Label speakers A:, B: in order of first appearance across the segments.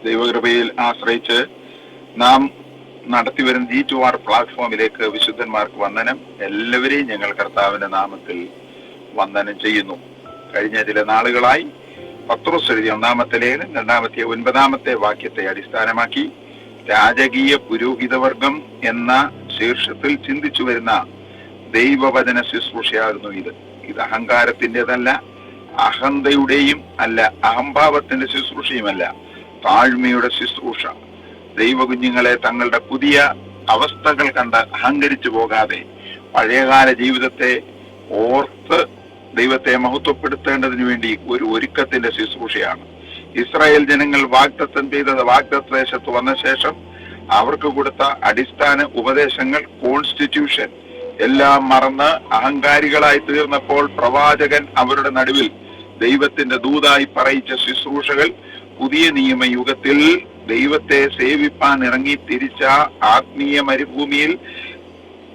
A: ദൈവകൃപയിൽ ആശ്രയിച്ച് നാം നടത്തിവരുന്ന G2R പ്ലാറ്റ്ഫോമിലേക്ക് വിശുദ്ധന്മാർക്ക് വന്ദനം. എല്ലാവരെയും ഞങ്ങൾ കർത്താവിന്റെ നാമത്തിൽ വന്ദനം ചെയ്യുന്നു. കഴിഞ്ഞ ചില നാളുകളായി പത്രോസ് എഴുതിയ 1-ാമത്തെ ലേഖനം 9-ാമത്തെ വാക്യത്തെ അടിസ്ഥാനമാക്കി രാജകീയ പുരോഹിതവർഗം എന്ന ശീർഷത്തിൽ ചിന്തിച്ചു വരുന്ന ദൈവവചന ശുശ്രൂഷയാകുന്നു ഇത് അഹങ്കാരത്തിൻ്റെതല്ല, അഹന്തയുടെയും അല്ല, അഹംഭാവത്തിന്റെ ശുശ്രൂഷയുമല്ല, താഴ്മയുടെ ശുശ്രൂഷ. ദൈവകുഞ്ഞുങ്ങളെ തങ്ങളുടെ പുതിയ അവസ്ഥകൾ കണ്ട് അഹങ്കരിച്ചു പോകാതെ പഴയകാല ജീവിതത്തെ ഓർത്ത് ദൈവത്തെ മഹത്വപ്പെടുത്തേണ്ടതിനു വേണ്ടി ഒരു ഒരുക്കത്തിന്റെ ശുശ്രൂഷയാണ്. ഇസ്രായേൽ ജനങ്ങൾ വാഗ്ദത്തം ചെയ്തത് വാഗ്ദത്തദേശത്ത് വന്ന ശേഷം അവർക്ക് കൊടുത്ത അടിസ്ഥാന ഉപദേശങ്ങൾ, കോൺസ്റ്റിറ്റ്യൂഷൻ എല്ലാം മറന്ന് അഹങ്കാരികളായി തീർന്നപ്പോൾ പ്രവാചകൻ അവരുടെ നടുവിൽ ദൈവത്തിന്റെ ദൂതായി പറയിച്ച ശുശ്രൂഷകൾ പുതിയ നിയമയുഗത്തിൽ ദൈവത്തെ സേവിപ്പാൻ ഇറങ്ങി തിരിച്ച ആത്മീയ മരുഭൂമിയിൽ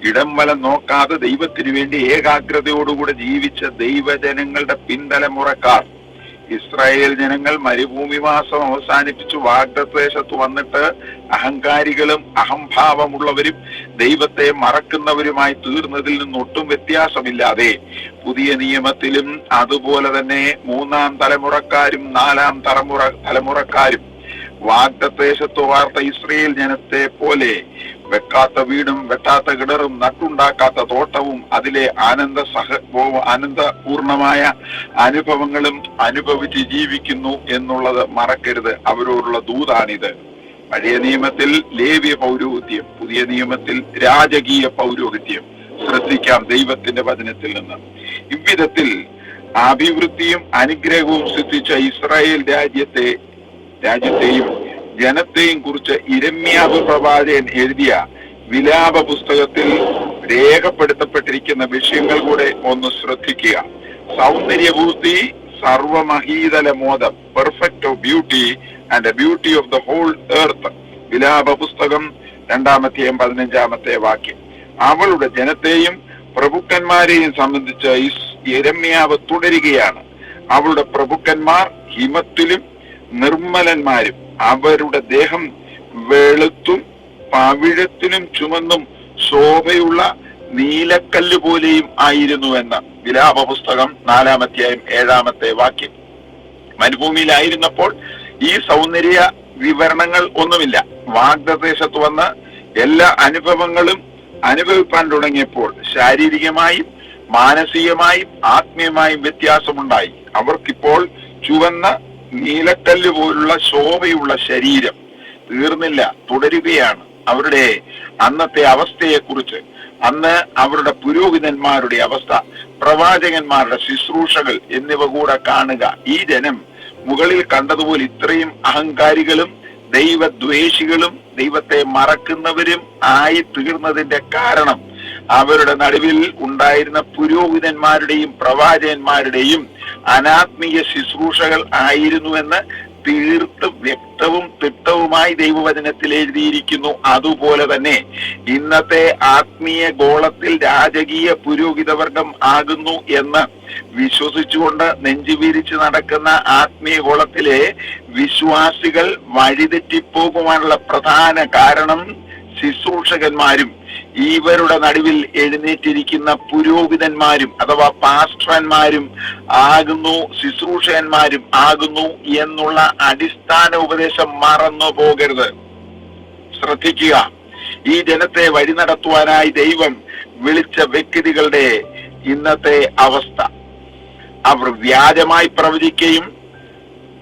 A: ഇടം വലം നോക്കാതെ ദൈവത്തിനു വേണ്ടി ഏകാഗ്രതയോടുകൂടെ ജീവിച്ച ദൈവജനങ്ങളുടെ പിൻതലമുറക്കാർ. ഇസ്രായേൽ ജനങ്ങൾ മരുഭൂമിവാസം അവസാനിപ്പിച്ചു വാഗ്ദത്തദേശത്ത് വന്നിട്ട് അഹങ്കാരികളും അഹംഭാവമുള്ളവരും ദൈവത്തെ മറക്കുന്നവരുമായി തീർന്നതിൽ നിന്നൊട്ടും വ്യത്യാസമില്ലാതെ പുതിയ നിയമത്തിലും അതുപോലെ തന്നെ 3-ാം തലമുറക്കാരും 4-ാം തലമുറക്കാരും വാഗ്ദത്തദേശത്ത് വാർത്ത ഇസ്രായേൽ ജനത്തെ പോലെ വെക്കാത്ത വീടും വെട്ടാത്ത കിണറും നട്ടുണ്ടാക്കാത്ത തോട്ടവും അതിലെ ആനന്ദപൂർണമായ അനുഭവങ്ങളും അനുഭവിച്ച് ജീവിക്കുന്നു എന്നുള്ളത് മറക്കരുത്. അവരോടുള്ള ദൂതാണിത്. പഴയ നിയമത്തിൽ ലേവ്യ പൗരോഹിത്യം, പുതിയ നിയമത്തിൽ രാജകീയ പൗരോഹിത്യം. ശ്രദ്ധിക്കാം ദൈവത്തിന്റെ വചനത്തിൽ നിന്ന്. ഇவ்விധത്തിൽ അഭിവൃദ്ധിയും അനുഗ്രഹവും സിദ്ധിച്ച ഇസ്രായേൽ രാജ്യത്തെയും ജനത്തെയും കുറിച്ച് യിരെമ്യാവ് പ്രവാചകൻ എഴുതിയ വിലാപ പുസ്തകത്തിൽ രേഖപ്പെടുത്തപ്പെട്ടിരിക്കുന്ന വിഷയങ്ങൾ കൂടെ ഒന്ന് ശ്രദ്ധിക്കുക. സൗന്ദര്യപൂർത്തി, സർവമഹീതല മോദം, perfect of beauty and the beauty of the whole earth. വിലാപ പുസ്തകം 2-ാമത്തെ വാക്യം. അവളുടെ ജനത്തെയും പ്രഭുക്കന്മാരെയും സംബന്ധിച്ച് യിരെമ്യാവ് തുടരുകയാണ്. അവളുടെ പ്രഭുക്കന്മാർ ഹിമത്തിലും നിർമ്മലന്മാരും അവരുടെ ദേഹം വെളുത്തും പവിഴത്തിനും ചുമന്നും ശോഭയുള്ള നീലക്കല്ല് പോലെയും ആയിരുന്നു എന്ന് വിലാപ പുസ്തകം 4-ാമത്തെ വാക്യം. മരുഭൂമിയിലായിരുന്നപ്പോൾ ഈ സൗന്ദര്യ വിവരണങ്ങൾ ഒന്നുമില്ല. വാഗ്ദത്തദേശത്ത് വന്ന് എല്ലാ അനുഭവങ്ങളും അനുഭവിപ്പാൻ തുടങ്ങിയപ്പോൾ ശാരീരികമായും മാനസികമായും ആത്മീയമായും വ്യത്യാസമുണ്ടായി. അവർക്കിപ്പോൾ ചുവന്ന നീലക്കല്ല് പോലുള്ള ശോഭയുള്ള ശരീരം. തീർന്നില്ല, തുടരുകയാണ്. അവരുടെ അന്നത്തെ അവസ്ഥയെക്കുറിച്ച്, അന്ന് അവരുടെ പുരോഹിതന്മാരുടെ അവസ്ഥ, പ്രവാചകന്മാരുടെ ശുശ്രൂഷകൾ എന്നിവ കൂടെ കാണുക. ഈ ജനം മുകളിൽ കണ്ടതുപോലെ ഇത്രയും അഹങ്കാരികളും ദൈവദ്വേഷികളും ദൈവത്തെ മറക്കുന്നവരും ആയി തീർന്നതിന്റെ കാരണം അവരുടെ നടുവിൽ ഉണ്ടായിരുന്ന പുരോഹിതന്മാരുടെയും പ്രവാചകന്മാരുടെയും അനാത്മീയ ശുശ്രൂഷകൾ ആയിരുന്നുവെന്ന് തീർത്തും വ്യക്തവും തിട്ടവുമായി ദൈവവചനത്തിൽ എഴുതിയിരിക്കുന്നു. അതുപോലെ തന്നെ ഇന്നത്തെ ആത്മീയ ഗോളത്തിൽ രാജകീയ പുരോഹിതവർഗം ആകുന്നു എന്ന് വിശ്വസിച്ചുകൊണ്ട് നെഞ്ചുവിരിച്ച് നടക്കുന്ന ആത്മീയ ഗോളത്തിലെ വിശ്വാസികൾ വഴിതെറ്റിപ്പോകുവാനുള്ള പ്രധാന കാരണം ശുശ്രൂഷകന്മാരും ഇവരുടെ നടുവിൽ എഴുന്നേറ്റിരിക്കുന്ന പുരോഹിതന്മാരും അഥവാ പാസ്റ്റർമാരും ആകുന്നു, ശുശ്രൂഷകന്മാരും ആകുന്നു എന്നുള്ള അടിസ്ഥാന ഉപദേശം മറന്നു പോകരുത്. ശ്രദ്ധിക്കുക. ഈ ജനത്തെ വഴി നടത്തുവാനായി ദൈവം വിളിച്ച വ്യക്തികളുടെ ഇന്നത്തെ അവസ്ഥ. അവർ വ്യാജമായി പ്രവചിക്കുകയും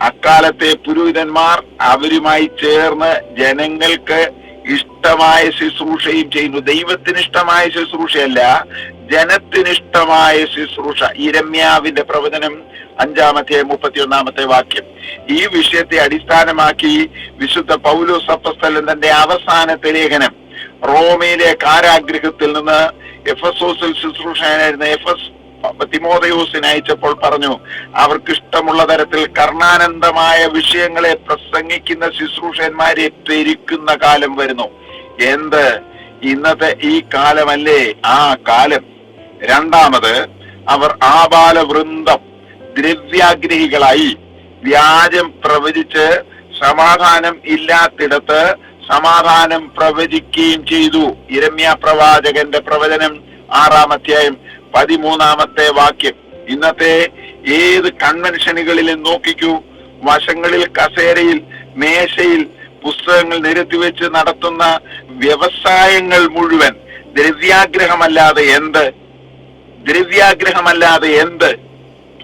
A: അക്കാലത്തെ പുരോഹിതന്മാർ അവരുമായി ചേർന്ന് ജനങ്ങൾക്ക് ഇഷ്ടമായ ശുശ്രൂഷയും ചെയ്യുന്നു. ദൈവത്തിന് ഇഷ്ടമായ ശുശ്രൂഷയല്ല, ജനത്തിനിഷ്ടമായ ശുശ്രൂഷ. യിരെമ്യാവിന്റെ പ്രവചനം 5-ാമത്തെ വാക്യം. ഈ വിഷയത്തെ അടിസ്ഥാനമാക്കി വിശുദ്ധ പൗലോസ് അപ്പോസ്തലൻ തന്റെ അവസാനത്തെ ലേഖനം റോമയിലെ കാരാഗൃഹത്തിൽ നിന്ന് എഫെസോസിൽ ശുശ്രൂഷകനായിരുന്ന തിമോഥെയോസിനെ അയച്ചപ്പോൾ പറഞ്ഞു, അവർക്കിഷ്ടമുള്ള തരത്തിൽ കർണാനന്ദമായ വിഷയങ്ങളെ പ്രസംഗിക്കുന്ന ശുശ്രൂഷകന്മാരെ പെരുക്കുന്ന കാലം വരുന്നു. എന്ത്? ഇന്നത്തെ ഈ കാലമല്ലേ ആ കാലം. രണ്ടാമത്, അവർ ആബാലവൃന്ദം ദ്രവ്യാഗ്രഹികളായി വ്യാജം പ്രവചിച്ച് സമാധാനം ഇല്ലാത്തിടത്ത് സമാധാനം പ്രവചിക്കുകയും ചെയ്തു. യിരെമ്യാ പ്രവാചകന്റെ പ്രവചനം 6-ാം അധ്യായം 13-ാമത്തെ വാക്യം. ഇന്നത്തെ ഏത് കൺവെൻഷനുകളിലും നോക്കിക്കൂ, വശങ്ങളിൽ കസേരയിൽ മേശയിൽ പുസ്തകങ്ങൾ നിരത്തിവെച്ച് നടത്തുന്ന വ്യവസായങ്ങൾ മുഴുവൻ ദ്രവ്യാഗ്രഹമല്ലാതെ എന്ത്? ദ്രവ്യാഗ്രഹമല്ലാതെ എന്ത്?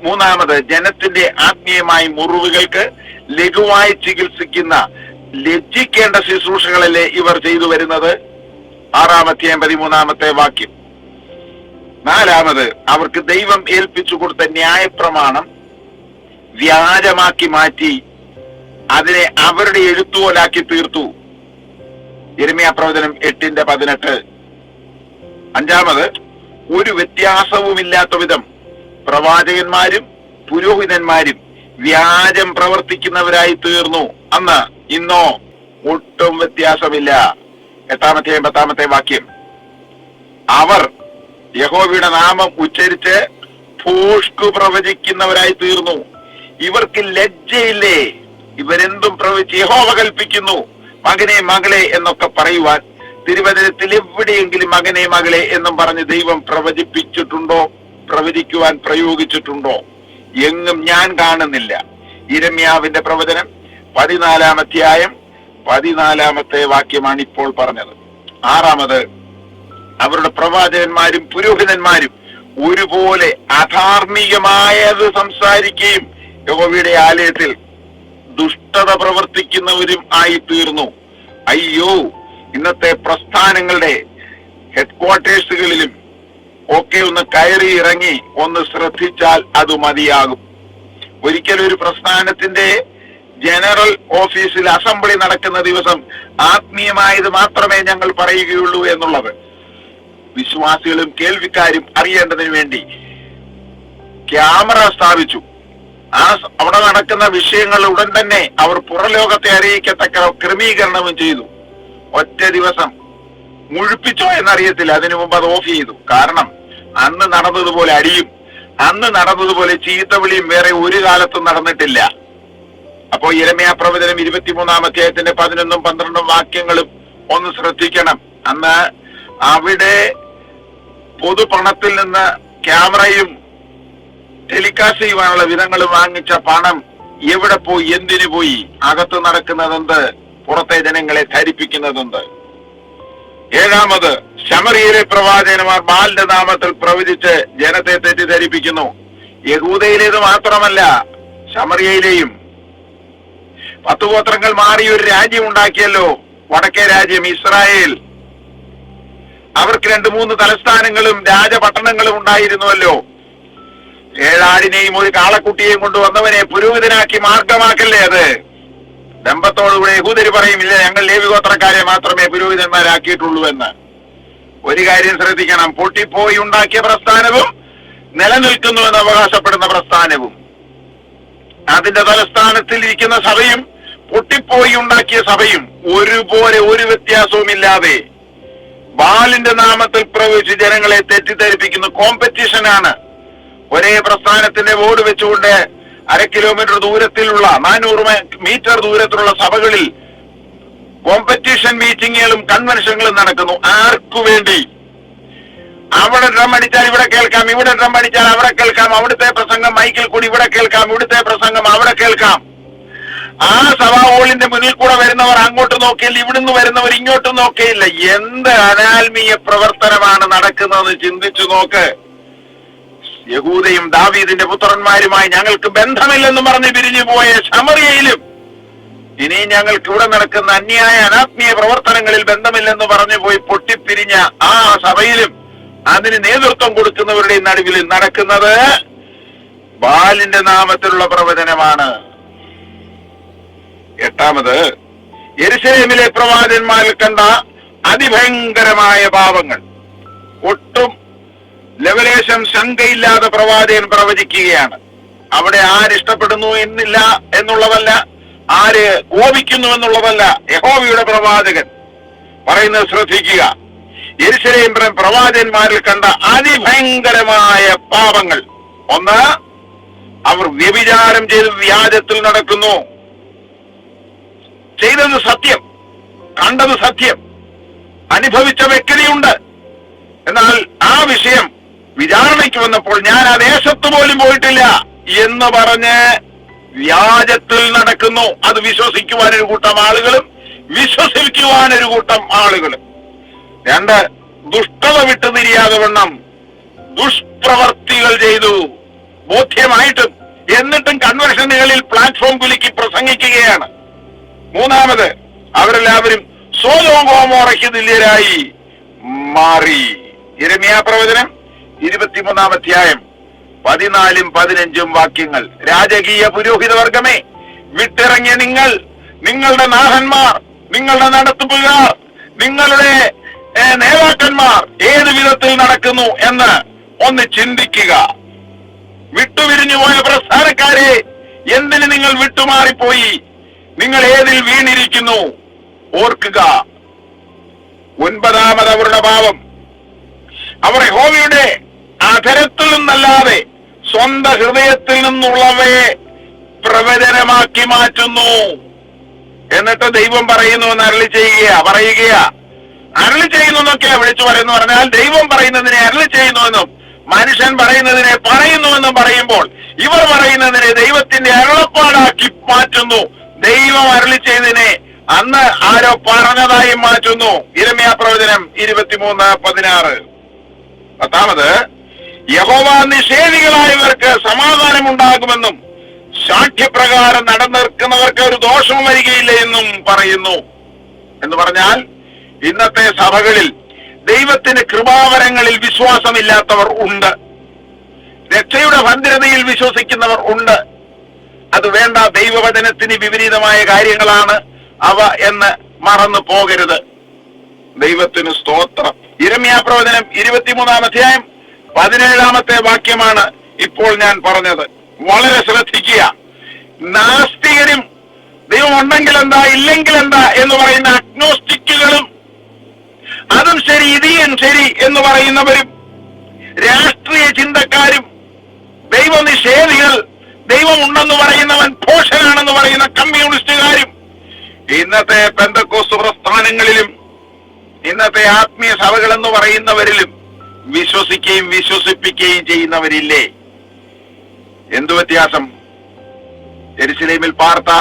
A: മൂന്നാമത്, ജനത്തിന്റെ ആത്മീയമായ മുറിവുകൾക്ക് ലഘുവായി ചികിത്സിക്കുന്ന ലജ്ജിക്കേണ്ട ശുശ്രൂഷകളല്ലേ ഇവർ ചെയ്തു വരുന്നത്? 6-ാം അധ്യായം 13-ാമത്തെ വാക്യം. നാലാമത്, അവർക്ക് ദൈവം ഏൽപ്പിച്ചു കൊടുത്ത ന്യായപ്രമാണം വ്യാജമാക്കി മാറ്റി അതിനെ അവരുടെ എഴുത്തുപോലാക്കി തീർത്തു. യിരെമ്യാ പ്രവചനം 8:18. അഞ്ചാമത്, ഒരു വ്യത്യാസവുമില്ലാത്ത വിധം പ്രവാചകന്മാരും പുരോഹിതന്മാരും വ്യാജം പ്രവർത്തിക്കുന്നവരായി തീർന്നു. അന്ന് ഇന്നോ ഒട്ടും വ്യത്യാസമില്ല. 8-ാം അധ്യായം 10-ാമത്തെ വാക്യം. അവർ യഹോവയുടെ നാമം ഉച്ചരിച്ച് ഭോഷ്കു പ്രവചിക്കുന്നവരായി തീർന്നു. ഇവർക്ക് ലജ്ജയില്ലേ? ഇവരെന്തും പ്രവചിച്ച് യഹോവ കൽപ്പിക്കുന്നു മകനെ മകളെ എന്നൊക്കെ പറയുവാൻ തിരുവചനത്തിൽ എവിടെയെങ്കിലും മകനെ മകളെ എന്നും പറഞ്ഞ് ദൈവം പ്രവചിപ്പിച്ചിട്ടുണ്ടോ? പ്രവചിക്കുവാൻ പ്രയോഗിച്ചിട്ടുണ്ടോ? എങ്ങും ഞാൻ കാണുന്നില്ല. യിരെമ്യാവിന്റെ പ്രവചനം 14-ാം അധ്യായം 14-ാമത്തെ വാക്യമാണ് ഇപ്പോൾ പറഞ്ഞത്. ആറാമത്, അവരുടെ പ്രവാചകന്മാരും പുരോഹിതന്മാരും ഒരുപോലെ അധാർമികമായത് സംസാരിക്കുകയും യഹോവയുടെ ആലയത്തിൽ ദുഷ്ടത പ്രവർത്തിക്കുന്നവരും ആയി തീർന്നു. അയ്യോ, ഇന്നത്തെ പ്രസ്ഥാനങ്ങളുടെ ഹെഡ്ക്വാർട്ടേഴ്സുകളിലും ഒക്കെ ഒന്ന് കയറി ഇറങ്ങി ഒന്ന് ശ്രദ്ധിച്ചാൽ അത് മതിയാകും. ഒരിക്കലും ഒരു പ്രസ്ഥാനത്തിന്റെ ജനറൽ ഓഫീസിൽ അസംബ്ലി നടക്കുന്ന ദിവസം ആത്മീയമായത് മാത്രമേ ഞങ്ങൾ പറയുകയുള്ളൂ എന്നുള്ളത് വിശ്വാസികളും കേൾവിക്കാരും അറിയേണ്ടതിന് വേണ്ടി ക്യാമറ സ്ഥാപിച്ചു. അവിടെ നടക്കുന്ന വിഷയങ്ങൾ ഉടൻ തന്നെ അവർ പുറലോകത്തെ അറിയിക്കത്തക്ക ക്രമീകരണവും ചെയ്തു. ഒറ്റ ദിവസം മുഴുപ്പിച്ചോ എന്നറിയത്തില്ല, അതിനു മുമ്പ് അത് ഓഫ് ചെയ്തു. കാരണം അന്ന് നടന്നതുപോലെ അടിയും അന്ന് നടന്നതുപോലെ ചീത്തവിളിയും വേറെ ഒരു കാലത്തും നടന്നിട്ടില്ല. അപ്പോ യിരെമ്യാ പ്രവചനം 23-ാം അധ്യായത്തിന്റെ 11ഉം 12ഉം വാക്യങ്ങളും ഒന്ന് ശ്രദ്ധിക്കണം. അന്ന് അവിടെ പൊതുപണത്തിൽ നിന്ന് ക്യാമറയും ടെലികാസ്റ്റ് ചെയ്യുവാനുള്ള വിധങ്ങൾ വാങ്ങിച്ച പണം എവിടെ പോയി? എന്തിനു പോയി? അകത്ത് നടക്കുന്നതെന്ത്? പുറത്തെ ജനങ്ങളെ ധരിപ്പിക്കുന്നതെന്ത്? ഏഴാമത്, ശമറിയയിലെ പ്രവാചകന്മാർ ബാലിന്റെ നാമത്തിൽ പ്രവചിച്ച് ജനത്തെ തെറ്റിദ്ധരിപ്പിക്കുന്നു. യഹൂദയിലേത് മാത്രമല്ല, ശമറിയയിലെയും 10 ഗോത്രങ്ങൾ മാറി ഒരു രാജ്യം ഉണ്ടാക്കിയല്ലോ, വടക്കേ രാജ്യം ഇസ്രായേൽ. അവർക്ക് 2-3 തലസ്ഥാനങ്ങളും രാജപട്ടണങ്ങളും ഉണ്ടായിരുന്നുവല്ലോ. 7 ആടിനെയും 1 കാളക്കുട്ടിയെയും കൊണ്ടുവന്നവനെ പുരോഹിതനാക്കി മാർഗമാക്കല്ലേ അത്? ദമ്പത്തോടുകൂടെ യഹൂദര് പറയുമില്ല, ഞങ്ങൾ ലേവി ഗോത്രക്കാരെ മാത്രമേ പുരോഹിതന്മാരാക്കിയിട്ടുള്ളൂ എന്ന്. ഒരു കാര്യം ശ്രദ്ധിക്കണം, പൊട്ടിപ്പോയി ഉണ്ടാക്കിയ പ്രസ്ഥാനവും നിലനിൽക്കുന്നുവെന്ന് അവകാശപ്പെടുന്ന പ്രസ്ഥാനവും, അതിന്റെ തലസ്ഥാനത്തിൽ ഇരിക്കുന്ന സഭയും പൊട്ടിപ്പോയി ഉണ്ടാക്കിയ സഭയും ഒരുപോലെ ഒരു വ്യത്യാസവുമില്ലാതെ ബാലിന്റെ നാമത്തിൽ പ്രവേശിച്ച് ജനങ്ങളെ തെറ്റിദ്ധരിപ്പിക്കുന്ന കോമ്പറ്റീഷനാണ്. ഒരേ പ്രസ്ഥാനത്തിന്റെ ബോർഡ് വെച്ചുകൊണ്ട് 1/2 കിലോമീറ്റർ ദൂരത്തിലുള്ള 400 മീറ്റർ ദൂരത്തിലുള്ള സഭകളിൽ കോമ്പറ്റീഷൻ മീറ്റിങ്ങുകളും കൺവെൻഷനുകളും നടക്കുന്നു. ആർക്കു വേണ്ടി? അവിടെ ഡ്രം അടിച്ചാൽ ഇവിടെ കേൾക്കാം, ഇവിടെ ഡ്രം അടിച്ചാൽ അവിടെ കേൾക്കാം, അവിടുത്തെ പ്രസംഗം മൈക്കിൽ കൂടി ഇവിടെ കേൾക്കാം, ഇവിടുത്തെ പ്രസംഗം അവിടെ കേൾക്കാം. ആ സഭാ ഹോളിന്റെ മുന്നിൽ കൂടെ വരുന്നവർ അങ്ങോട്ട് നോക്കിയില്ല, ഇവിടുന്ന് വരുന്നവർ ഇങ്ങോട്ട് നോക്കിയില്ല. എന്ത് അനാത്മീയ പ്രവർത്തനമാണ് നടക്കുന്നതെന്ന് ചിന്തിച്ചു നോക്ക്. യഹൂദയും ദാവീദിന്റെ പുത്രന്മാരുമായി ഞങ്ങൾക്ക് ബന്ധമില്ലെന്ന് പറഞ്ഞ് പിരിഞ്ഞു പോയ ശമറിയയിലും ഇനി ഞങ്ങൾക്ക് ഇവിടെ നടക്കുന്ന അന്യായ അനാത്മീയ പ്രവർത്തനങ്ങളിൽ ബന്ധമില്ലെന്ന് പറഞ്ഞു പോയി പൊട്ടിപ്പിരിഞ്ഞ ആ സഭയിലും അതിന് നേതൃത്വം കൊടുക്കുന്നവരുടെ നടുവിൽ നടക്കുന്നത് ബാലിന്റെ നാമത്തിലുള്ള പ്രവചനമാണ്. എട്ടാമത്, യെരുശലേമിലെ പ്രവാചകന്മാരിൽ കണ്ട അതിഭയങ്കരമായ പാപങ്ങൾ. ഒട്ടും ലവലേശം ശങ്കയില്ലാതെ പ്രവാചകൻ പ്രവചിക്കുകയാണ്. അവിടെ ആരിഷ്ടപ്പെടുന്നു എന്നില്ല എന്നുള്ളതല്ല, ആര് കോപിക്കുന്നു എന്നുള്ളതല്ല. യഹോവയുടെ പ്രവാചകൻ പറയുന്നത് ശ്രദ്ധിക്കുക. യെരുശലേം പ്രവാചകന്മാരിൽ കണ്ട അതിഭയങ്കരമായ പാപങ്ങൾ. ഒന്ന്, അവർ വ്യഭിചാരം ചെയ്ത് വ്യാജത്തിൽ നടക്കുന്നു. കണ്ടത് സത്യം, അനുഭവിച്ച വ്യക്തിയുണ്ട്. എന്നാൽ ആ വിഷയം വിചാരണയ്ക്ക് വന്നപ്പോൾ ഞാൻ ആ ദേശത്ത് പോലും പോയിട്ടില്ല എന്ന് പറഞ്ഞ് വ്യാജത്തിൽ നടക്കുന്നു. അത് വിശ്വസിക്കുവാനൊരു കൂട്ടം ആളുകളും വിശ്വസിക്കുവാനൊരു കൂട്ടം ആളുകളും. രണ്ട്, ദുഷ്ടത വിട്ടുതിരിയാതെ വണ്ണം ദുഷ്പ്രവർത്തികൾ ചെയ്തു ബോധ്യമായിട്ടും എന്നിട്ടും കൺവെൻഷനുകളിൽ പ്ലാറ്റ്ഫോം കുലുക്കി പ്രസംഗിക്കുകയാണ്. മൂന്നാമത്, അവരെല്ലാവരും സോദോം ഗോമോറയ്ക്ക് തുല്യരായി മാറി. യിരെമ്യാ പ്രവചനം 23-ാം അധ്യായം 14-15 വാക്യങ്ങൾ. രാജകീയ പുരോഹിത വർഗമേ, വിട്ടിറങ്ങിയ നിങ്ങൾ, നിങ്ങളുടെ നാഥന്മാർ, നിങ്ങളുടെ നടത്തിപ്പുകാർ, നിങ്ങളുടെ നേതാക്കന്മാർ ഏത് വിധത്തിൽ നടക്കുന്നു എന്ന് ഒന്ന് ചിന്തിക്കുക. വിട്ടുപിരിഞ്ഞുപോയ പ്രസ്ഥാനക്കാരെ, എന്തിന് നിങ്ങൾ വിട്ടുമാറിപ്പോയി? നിങ്ങൾ ഏതിൽ വീണിരിക്കുന്നു ഓർക്കുക. 9, അവരുടെ പാപം. അവർ യഹോവയുടെ അധരത്തിൽ നിന്നല്ലാതെ സ്വന്തം ഹൃദയത്തിൽ നിന്നുള്ളവയെ പ്രവചനമാക്കി മാറ്റുന്നു. എന്നിട്ട് ദൈവം പറയുന്നു എന്ന് അരുളി പറയുക. അരുളി ചെയ്യുന്നു എന്നൊക്കെയാ വിളിച്ചു പറയുന്നു പറഞ്ഞാൽ, ദൈവം പറയുന്നതിനെ അരുളി ചെയ്യുന്നുവെന്നും മനുഷ്യൻ പറയുന്നതിനെ പറയുന്നുവെന്നും പറയുമ്പോൾ ഇവർ പറയുന്നതിനെ ദൈവത്തിന്റെ അരുളപ്പാടാക്കി മാറ്റുന്നു. ദൈവം അരുളി ചെയ്തതിനെ അന്ന് ആരോ പറഞ്ഞതായി മാറ്റുന്നു. യിരെമ്യാ പ്രവചനം 23:16. 10, യഹോവ നിഷേധികളായവർക്ക് സമാധാനമുണ്ടാകുമെന്നും സാക്ഷ്യപ്രകാരം നടന്നിരിക്കുന്നവർക്ക് ഒരു ദോഷവും വരികയില്ല എന്നും പറയുന്നു. എന്ന് പറഞ്ഞാൽ ഇന്നത്തെ സഭകളിൽ ദൈവത്തിന്റെ കൃപാവരങ്ങളിൽ വിശ്വാസമില്ലാത്തവർ ഉണ്ട്, രക്ഷയുടെ ഭദ്രതയിൽ വിശ്വസിക്കുന്നവർ ഉണ്ട്. അത് വേണ്ട, ദൈവവചനത്തിന് വിപരീതമായ കാര്യങ്ങളാണ് അവ എന്ന് മറന്നു പോകരുത്. ദൈവത്തിന് സ്തോത്രം. യിരെമ്യാ പ്രവചനം 23-ാം അധ്യായം 17-ാമത്തെ വാക്യമാണ് ഇപ്പോൾ ഞാൻ പറഞ്ഞത്. വളരെ ശ്രദ്ധിക്കുക. നാസ്തികരും ദൈവം ഉണ്ടെങ്കിൽ എന്താ ഇല്ലെങ്കിൽ എന്താ എന്ന് പറയുന്ന അഗ്നോസ്റ്റിക്കുകളും, അതും ശരി ഇതും ശരി എന്ന് പറയുന്നവരും, രാഷ്ട്രീയ ചിന്തക്കാരും, ദൈവനിഷേധികൾ, ദൈവം ഉണ്ടെന്ന് പറയുന്നവൻ ഭോഷനാണെന്ന് പറയുന്ന കമ്മ്യൂണിസ്റ്റുകാരും, ഇന്നത്തെ പെന്തക്കോസ്ത് പ്രസ്ഥാനങ്ങളിലും ഇന്നത്തെ ആത്മീയ സഭകൾ എന്ന് പറയുന്നവരിലും വിശ്വസിക്കുകയും വിശ്വസിപ്പിക്കുകയും ചെയ്യുന്നവരില്ലേ? എന്തു വ്യത്യാസം? യെരുശലേമിൽ പാർത്ത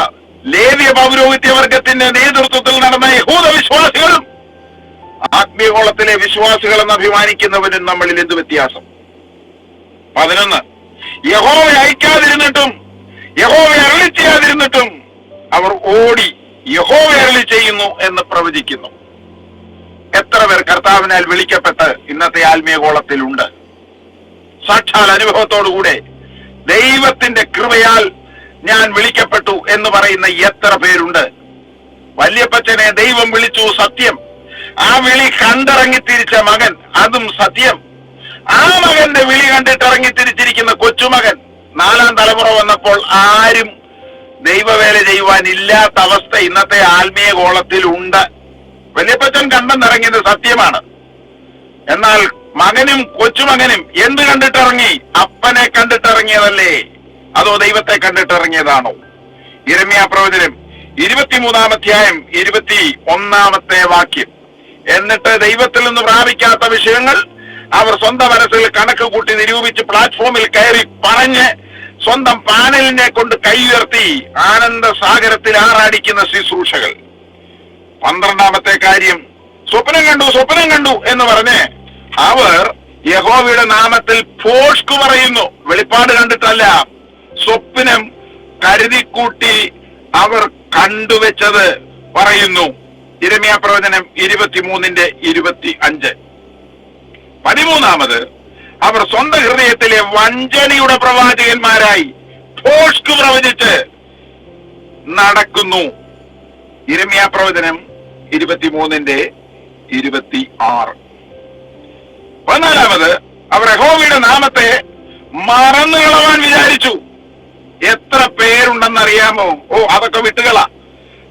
A: ലേവ്യ പൗരോഹിത്യവർഗത്തിന്റെ നേതൃത്വത്തിൽ നടന്ന യഹൂദ വിശ്വാസികളും ആത്മീയഗോളത്തിലെ വിശ്വാസികളെന്ന് അഭിമാനിക്കുന്നവരും നമ്മളിൽ എന്ത് വ്യത്യാസം? 11, യഹോവ അയക്കാതിരുന്നിട്ടും യഹോവ അരുളി ചെയ്യാതിരുന്നിട്ടും അവർ ഓടി യഹോവ അരുളി ചെയ്യുന്നു എന്ന് പ്രവചിക്കുന്നു. എത്ര പേർ കർത്താവിനാൽ വിളിക്കപ്പെട്ട് ഇന്നത്തെ ആത്മീയഗോളത്തിൽ ഉണ്ട്? സാക്ഷാൽ അനുഭവത്തോടുകൂടെ ദൈവത്തിന്റെ കൃപയാൽ ഞാൻ വിളിക്കപ്പെട്ടു എന്ന് പറയുന്ന എത്ര പേരുണ്ട്? വല്യപ്പച്ചനെ ദൈവം വിളിച്ചു, സത്യം. ആ വിളി കണ്ടിറങ്ങി തിരിച്ച മകൻ, അതും സത്യം. ആ മകന്റെ വിളി കണ്ടിട്ടിറങ്ങി തിരിച്ചിരിക്കുന്ന കൊച്ചുമകൻ 4-ാം തലമുറ വന്നപ്പോൾ ആരും ദൈവവേല ചെയ്യുവാൻ ഇല്ലാത്ത അവസ്ഥ ഇന്നത്തെ ആത്മീയ ഗോളത്തിൽ ഉണ്ട്. വല്യപ്പച്ചൻ കണ്ടെന്നിറങ്ങിയത് സത്യമാണ്. എന്നാൽ മകനും കൊച്ചുമകനും എന്ത് കണ്ടിട്ടിറങ്ങി? അപ്പനെ കണ്ടിട്ടിറങ്ങിയതല്ലേ? അതോ ദൈവത്തെ കണ്ടിട്ടിറങ്ങിയതാണോ? യിരെമ്യാ പ്രവചനം 23-ാം അധ്യായം 21-ാമത്തെ വാക്യം. എന്നിട്ട് ദൈവത്തിൽ നിന്ന് പ്രാപിക്കാത്ത വിഷയങ്ങൾ അവർ സ്വന്തം മനസ്സിൽ കണക്ക് കൂട്ടി നിരൂപിച്ച് പ്ലാറ്റ്ഫോമിൽ കയറി പറഞ്ഞ് സ്വന്തം പാനലിനെ കൊണ്ട് കൈ ഉയർത്തി ആനന്ദ സാഗരത്തിൽ ആറാടിക്കുന്ന ശുശ്രൂഷകൾ. 12-ാമത്തെ കാര്യം, സ്വപ്നം കണ്ടു എന്ന് പറഞ്ഞ് അവർ യഹോവയുടെ നാമത്തിൽ ഫോഷ്കു പറയുന്നു. വെളിപ്പാട് കണ്ടിട്ടല്ല, സ്വപ്നം കരുതിക്കൂട്ടി അവർ കണ്ടുവെച്ചത് പറയുന്നു. യിരെമ്യാ പ്രവചനം 23:25. 13-ാമത്, അവർ സ്വന്തം ഹൃദയത്തിലെ വഞ്ചനയുടെ പ്രവാചകന്മാരായി ഫോഷ്കു പ്രവചിച്ച് നടക്കുന്നു. യിരെമ്യാ പ്രവചനം 23:26. 14-ാമത്, അവർ യഹോവയുടെ നാമത്തെ മറന്നു കളവാൻ വിചാരിച്ചു. എത്ര പേരുണ്ടെന്നറിയാമോ? അതൊക്കെ വിട്ടുകളാ.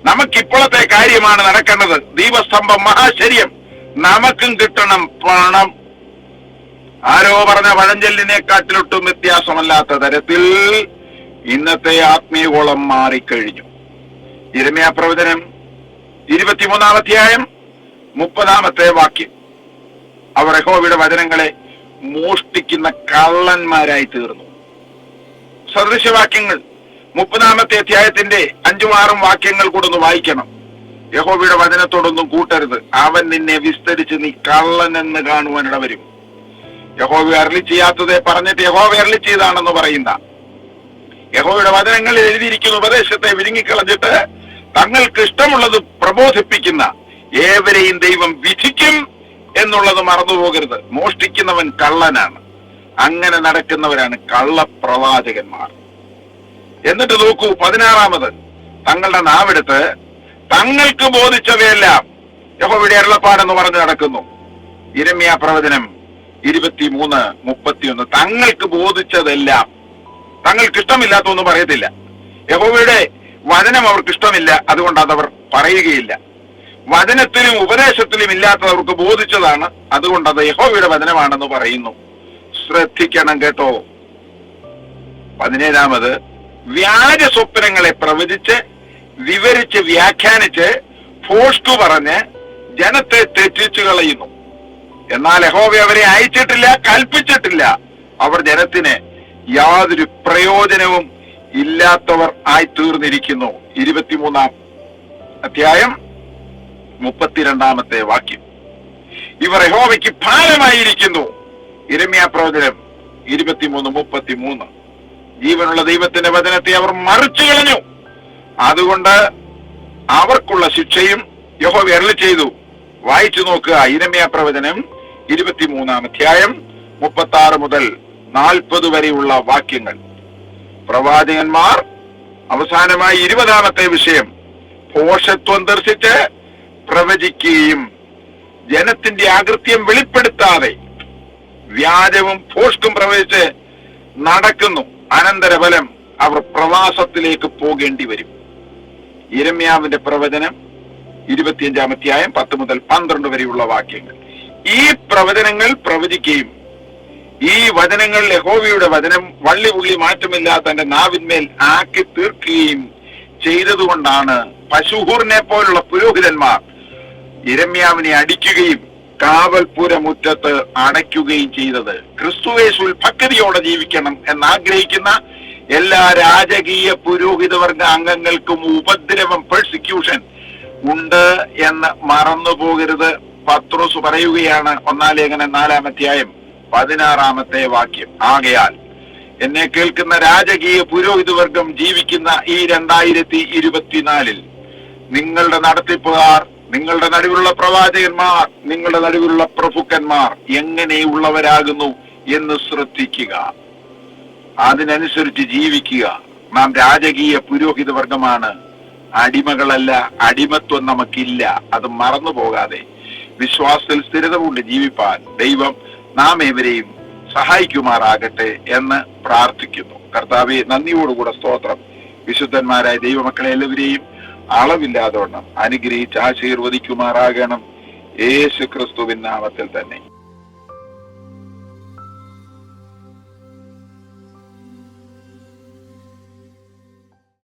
A: നമുക്കിപ്പോഴത്തെ കാര്യമാണ് നടക്കേണ്ടത്. ദീപസ്തംഭം മഹാശര്യം. നമുക്കും കിട്ടണം പണം. ആരോ പറഞ്ഞ പഴഞ്ചൊല്ലിനെക്കാട്ടിലൊട്ടും വ്യത്യാസമല്ലാത്ത തരത്തിൽ ഇന്നത്തെ ആത്മീയഗോളം മാറിക്കഴിഞ്ഞു. യിരെമ്യാ പ്രവചനം 23-ാം അധ്യായം 30-ാമത്തെ വാക്യം. അവർ യഹോവയുടെ വചനങ്ങളെ മോഷ്ടിക്കുന്ന കള്ളന്മാരായി തീർന്നു. സദൃശവാക്യങ്ങൾ 30-ാമത്തെ അധ്യായത്തിന്റെ 5-6 വാക്യങ്ങൾ കൂടെ വായിക്കണം. യഹോവയുടെ വചനത്തോടൊന്നും കൂട്ടരുത്, അവൻ നിന്നെ വിസ്തരിച്ച് നീ കള്ളൻ എന്ന് കാണുവാൻ ഇടവരും. യഹോവ അരുളി ചെയ്യാത്തതേ പറഞ്ഞിട്ട് യഹോവ അരുളി ചെയ്താണെന്ന് പറയുന്ന, യഹോവയുടെ വചനങ്ങളിൽ എഴുതിയിരിക്കുന്ന ഉപദേശത്തെ വിഴുങ്ങിക്കളഞ്ഞിട്ട് തങ്ങൾക്ക് ഇഷ്ടമുള്ളത് പ്രബോധിപ്പിക്കുന്ന ഏവരെയും ദൈവം വിധിക്കും എന്നുള്ളത് മറന്നുപോകരുത്. മോഷ്ടിക്കുന്നവൻ കള്ളനാണ്. അങ്ങനെ നടക്കുന്നവരാണ് കള്ളപ്രവാചകന്മാർ. എന്നിട്ട് നോക്കൂ, 16-ാമത്, തങ്ങളുടെ നാവെടുത്ത് തങ്ങൾക്ക് ബോധിച്ചവയെല്ലാം യഹോവയുടെ അരുളപ്പാടെന്ന് പറഞ്ഞു നടക്കുന്നു. യിരെമ്യാ പ്രവചനം 23:31. തങ്ങൾക്ക് ബോധിച്ചതെല്ലാം. തങ്ങൾക്ക് ഇഷ്ടമില്ലാത്തൊന്നും പറയത്തില്ല. യഹോവയുടെ വചനം അവർക്ക് ഇഷ്ടമില്ല, അതുകൊണ്ട് അതവർ പറയുകയില്ല. വചനത്തിലും ഉപദേശത്തിലും ഇല്ലാത്തത് അവർക്ക് ബോധിച്ചതാണ്, അതുകൊണ്ട് അത് യഹോവയുടെ വചനമാണെന്ന് പറയുന്നു. ശ്രദ്ധിക്കണം കേട്ടോ. 17-ാമത്, വ്യാജ സ്വപ്നങ്ങളെ പ്രവചിച്ച് വിവരിച്ച് വ്യാഖ്യാനിച്ച് ഫോഷ്കു പറഞ്ഞ് ജനത്തെ തെറ്റിച്ചു കളയുന്നു. എന്നാൽ യഹോവ അവരെ അയച്ചിട്ടില്ല, കൽപ്പിച്ചിട്ടില്ല. അവർ ജനത്തിന് യാതൊരു പ്രയോജനവും ഇല്ലാത്തവർ ആയി തീർന്നിരിക്കുന്നു. 23-ാം അധ്യായം 32-ാമത്തെ വാക്യം. ഇവർ യഹോവയ്ക്ക് ഭാരമായിരിക്കുന്നു. യിരെമ്യാ പ്രവചനം 23:33. ജീവനുള്ള ദൈവത്തിന്റെ വചനത്തെ അവർ മറിച്ചു കളഞ്ഞു, അതുകൊണ്ട് അവർക്കുള്ള ശിക്ഷയും യഹോവ അരുളി ചെയ്തു. വായിച്ചു നോക്കുക, യിരെമ്യാ പ്രവചനം 23-ാം അധ്യായം 36 മുതൽ 40 വരെയുള്ള വാക്യങ്ങൾ. പ്രവാചകന്മാർ അവസാനമായി 20-ാമത്തെ വിഷയം, ഭോഷത്വം ദർശിച്ച് പ്രവചിക്കുകയും ജനത്തിന്റെ അകൃത്യം വെളിപ്പെടുത്താതെ വ്യാജവും ഭോഷ്കും പ്രവചിച്ച് നടക്കുന്നു. അനന്തരഫലം അവർ പ്രവാസത്തിലേക്ക് പോകേണ്ടി വരും. യിരെമ്യാവിന്റെ പ്രവചനം 25-ാം അധ്യായം 10 മുതൽ 12 വരെയുള്ള വാക്യങ്ങൾ. ഈ പ്രവചനങ്ങൾ പ്രവചിക്കുകയും ഈ വചനങ്ങൾ യഹോവയുടെ വചനം വള്ളി പുള്ളി മാറ്റമില്ലാത്ത തന്റെ നാവിന്മേൽ ആക്കി തീർക്കുകയും ചെയ്തതുകൊണ്ടാണ് പശുഹൂറിനെ പോലുള്ള പുരോഹിതന്മാർ യിരെമ്യാവിനെ അടിക്കുകയും കാവൽപുര മുറ്റത്ത് അടയ്ക്കുകയും ചെയ്തത്. ക്രിസ്തുയേശുവിൽ ഭക്തിയോടെ ജീവിക്കണം എന്നാഗ്രഹിക്കുന്ന എല്ലാ രാജകീയ പുരോഹിതവർഗ അംഗങ്ങൾക്കും ഉപദ്രവം, പെർസിക്യൂഷൻ ഉണ്ട് എന്ന് മറന്നു പോകരുത്. പത്രോസ് പറയുകയാണ്, 1-ാം ലേഖനം 4-ാം അധ്യായം 16-ാമത്തെ വാക്യം. ആകയാൽ എന്നെ കേൾക്കുന്ന രാജകീയ പുരോഹിതവർഗം ജീവിക്കുന്ന ഈ 2024-ൽ നിങ്ങളുടെ നടത്തിപ്പുകാർ, നിങ്ങളുടെ നടുവിലുള്ള പ്രവാചകന്മാർ, നിങ്ങളുടെ നടുവിലുള്ള പ്രഭുക്കന്മാർ എങ്ങനെയുള്ളവരാകുന്നു എന്ന് ശ്രദ്ധിക്കുക, അതിനനുസരിച്ച് ജീവിക്കുക. നാം രാജകീയ പുരോഹിത വർഗമാണ്, അടിമകളല്ല. അടിമത്വം നമുക്കില്ല, അത് മറന്നു പോകാതെ വിശ്വാസത്തിൽ സ്ഥിരത കൊണ്ട് ജീവിപ്പാൻ ദൈവം നാം ഏവരെയും സഹായിക്കുമാറാകട്ടെ എന്ന് പ്രാർത്ഥിക്കുന്നു. കർത്താവേ, നന്ദിയോടുകൂടെ സ്തോത്രം. വിശുദ്ധന്മാരായ ദൈവമക്കളെ എല്ലാവരെയും അളവില്ലാതോണം അനുഗ്രഹിച്ച് ആശീർവദിക്കുമാറാകണം. യേശു ക്രിസ്തുവിൻ നാമത്തിൽ തന്നെ.